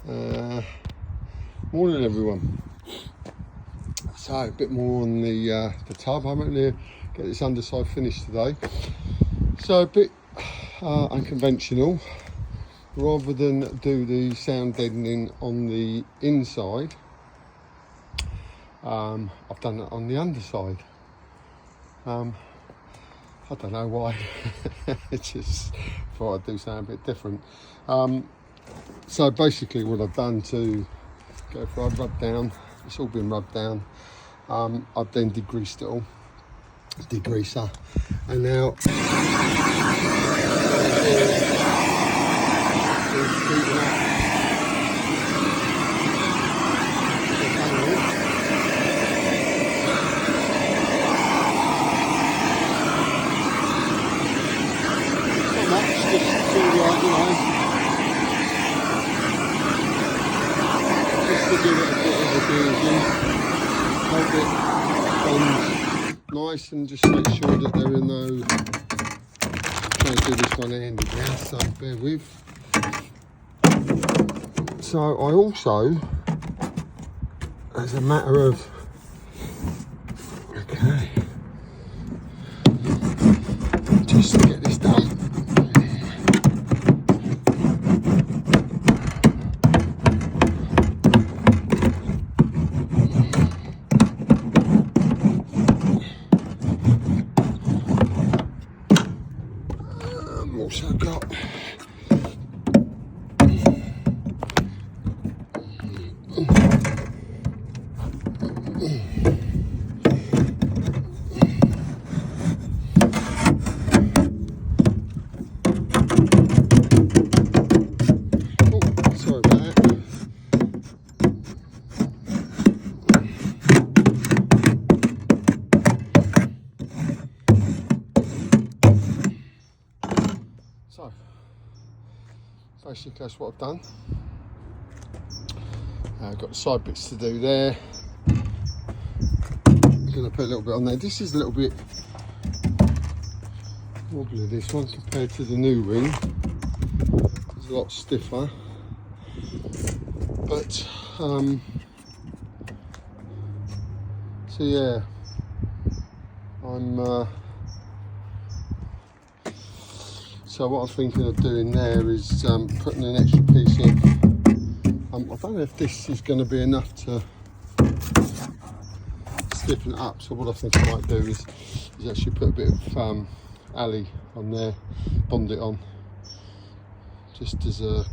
Morning everyone. So a bit more on the tub. I'm going to get this underside finished today. So a bit unconventional. Rather than do the sound deadening on the inside, I've done it on the underside. I don't know why. It's just thought I'd do something a bit different. So basically what I've done to go for, I've rubbed down, it's all been rubbed down. I've then degreased it all, degreaser, and now hold it on nice and just make sure that there are no, trying to do this one-handed now, so bear with. So I also, as a matter of, okay, just to get this done. Also got sorry about that. So basically that's what I've done. I've got the side bits to do there. I'm going to put a little bit on there. This is a little bit wobbly, this one, compared to the new ring. It's a lot stiffer. But so yeah, so what I'm thinking of doing there is putting an extra piece of, I don't know if this is going to be enough to stiffen it up, so what I think I might do is actually put a bit of alley on there, bond it on, just as a